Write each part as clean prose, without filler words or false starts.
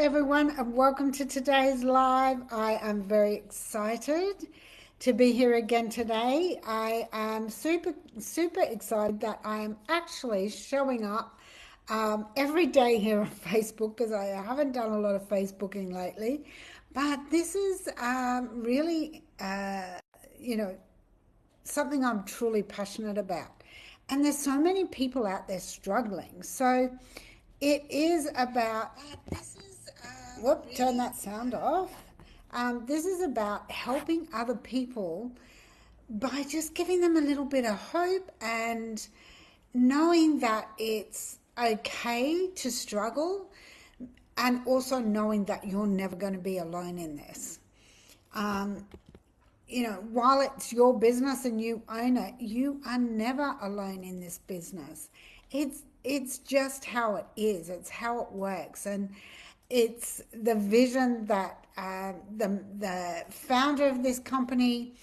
everyone, and welcome to today's live. I am very excited to be here again today. I am super excited that I am actually showing up every day here on Facebook because I haven't done a lot of Facebooking lately. But this is really, you know, something I'm truly passionate about. And there's so many people out there struggling. So it is about, whoop, turn that sound off. This is about helping other people by just giving them a little bit of hope and knowing that it's okay to struggle, and also knowing that you're never going to be alone in this. Um, while it's your business and you own it, you are never alone in this business. It's just how it is. It's how it works, and it's the vision that the founder of this company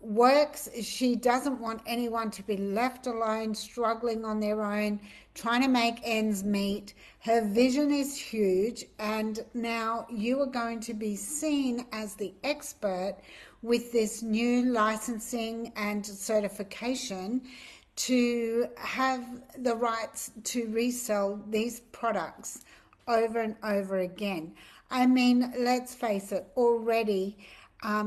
works. She doesn't want anyone to be left alone, struggling on their own, trying to make ends meet. Her vision is huge, and now you are going to be seen as the expert with this new licensing and certification to have the rights to resell these products over and over again. I mean, let's face it, already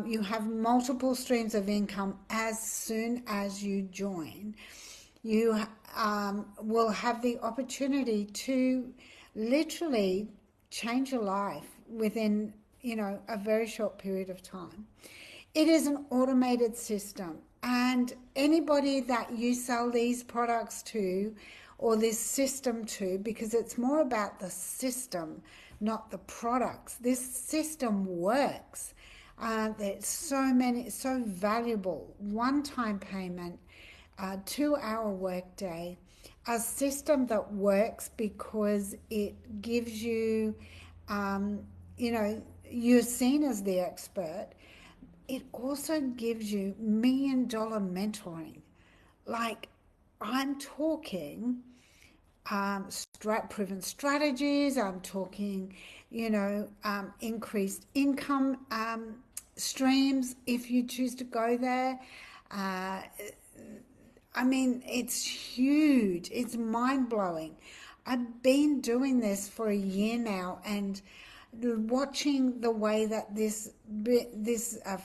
you have multiple streams of income as soon as you join. You will have the opportunity to literally change your life within, a very short period of time. It is an automated system, and anybody that you sell these products to or this system to, because it's more about the system, not the products. This system works. There's so valuable. One-time payment, 2-hour workday, a system that works because it gives you, you're seen as the expert. It also gives you $1 million mentoring. Like, I'm talking proven strategies. I'm talking, increased income streams if you choose to go there. I mean, it's huge. It's mind-blowing. I've been doing this for a year now, and watching the way that this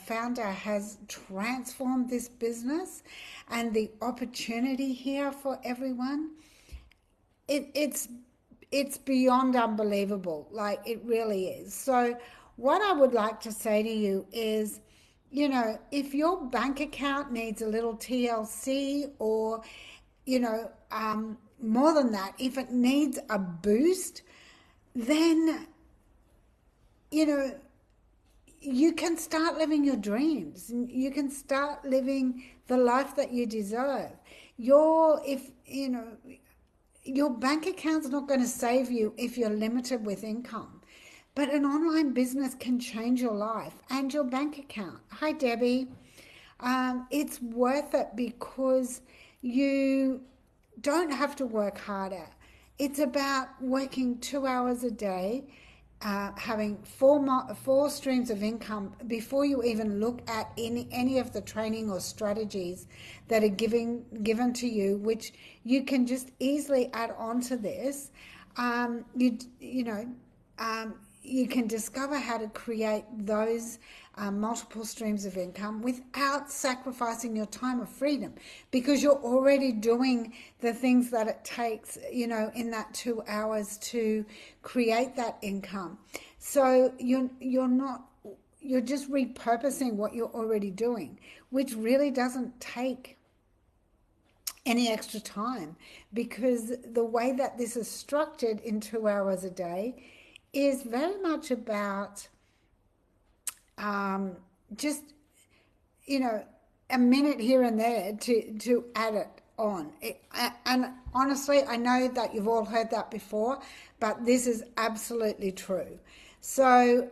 founder has transformed this business and the opportunity here for everyone, it's beyond unbelievable. Like, it really is. So what I would like to say to you is, if your bank account needs a little TLC, or more than that, if it needs a boost, then you can start living your dreams. You can start living the life that you deserve. Your bank account's not going to save you if you're limited with income. But an online business can change your life and your bank account. Hi, Debbie. It's worth it because you don't have to work harder. It's about working 2 hours a day, having four streams of income before you even look at any of the training or strategies that are given to you, which you can just easily add on to this. You can discover how to create those multiple streams of income without sacrificing your time of freedom, because you're already doing the things that it takes, in that 2 hours to create that income. So you're just repurposing what you're already doing, which really doesn't take any extra time, because the way that this is structured in 2 hours a day is very much about just, a minute here and there to add it on. And honestly, I know that you've all heard that before, but this is absolutely true. So,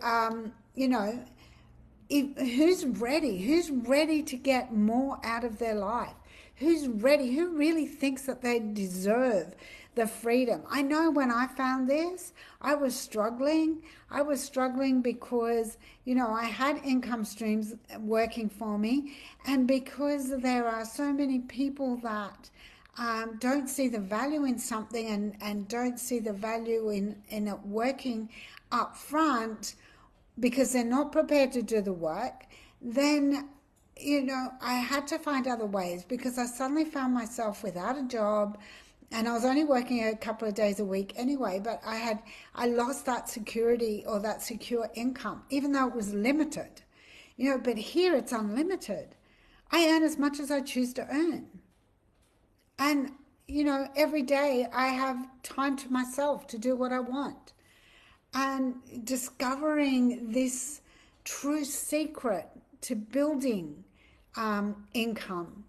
who's ready? Who's ready to get more out of their life? Who's ready? Who really thinks that they deserve the freedom. I know when I found this, I was struggling. I was struggling because, I had income streams working for me, and because there are so many people that don't see the value in something, and don't see the value in it working up front because they're not prepared to do the work, then I had to find other ways, because I suddenly found myself without a job, and I was only working a couple of days a week anyway, but I lost that security, or that secure income, even though it was limited. But here it's unlimited. I earn as much as I choose to earn. And every day I have time to myself to do what I want. And discovering this true secret to building income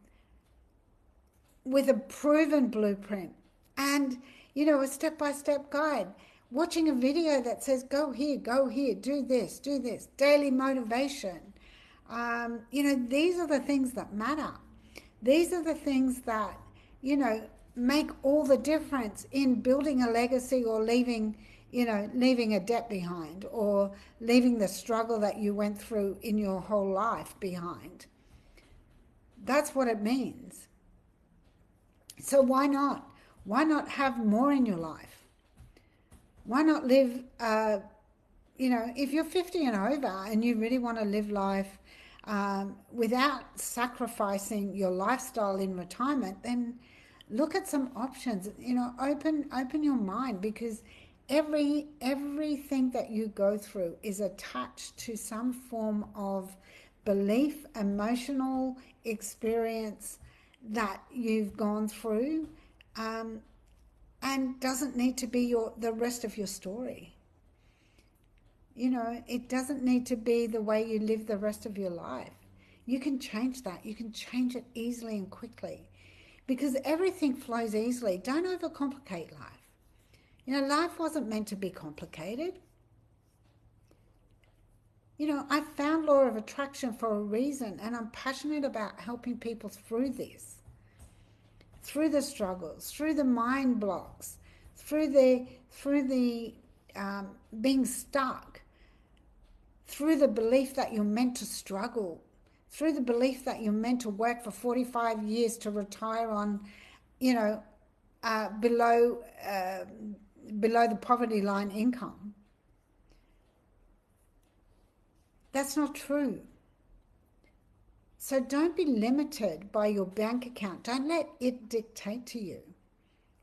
with a proven blueprint, and a step-by-step guide, watching a video that says go here, do this, daily motivation. These are the things that matter. These are the things that make all the difference in building a legacy, or leaving a debt behind, or leaving the struggle that you went through in your whole life behind. That's what it means. So why not? Why not have more in your life? Why not live, if you're 50 and over and you really want to live life without sacrificing your lifestyle in retirement, then look at some options. Open your mind, because everything that you go through is attached to some form of belief, emotional experience that you've gone through, and doesn't need to be the rest of your story. It doesn't need to be the way you live the rest of your life. You can change that. You can change it easily and quickly, because everything flows easily. Don't overcomplicate life. Life wasn't meant to be complicated. I found law of attraction for a reason, and I'm passionate about helping people through this, through the struggles, through the mind blocks, through the being stuck, through the belief that you're meant to struggle, through the belief that you're meant to work for 45 years to retire on, below the poverty line income. That's not true. So don't be limited by your bank account. Don't let it dictate to you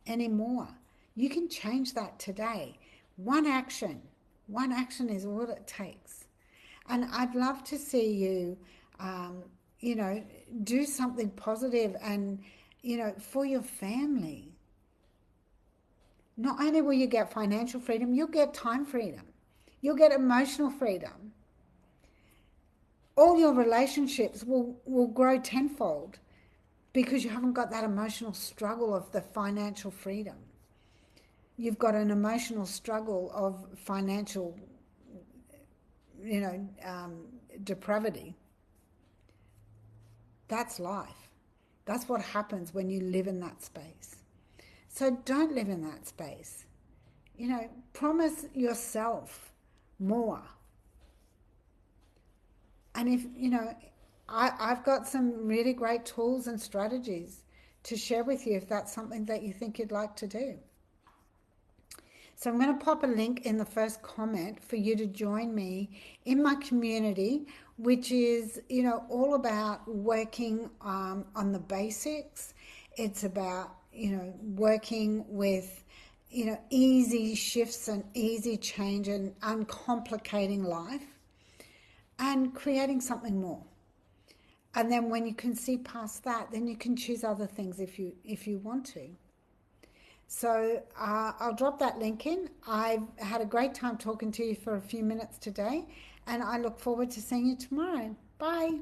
anymore. You can change that today. One action is all it takes. And I'd love to see you, do something positive and, for your family. Not only will you get financial freedom, you'll get time freedom. You'll get emotional freedom. All your relationships will grow tenfold, because you haven't got that emotional struggle of the financial freedom. You've got an emotional struggle of financial, depravity. That's life. That's what happens when you live in that space. So don't live in that space. Promise yourself more. And if, I've got some really great tools and strategies to share with you if that's something that you think you'd like to do. So I'm going to pop a link in the first comment for you to join me in my community, which is, all about working on the basics. It's about, working with, easy shifts and easy change and uncomplicating life, and creating something more. And then when you can see past that, then you can choose other things if you want to. So I'll drop that link in. I've had a great time talking to you for a few minutes today, and I look forward to seeing you tomorrow. Bye.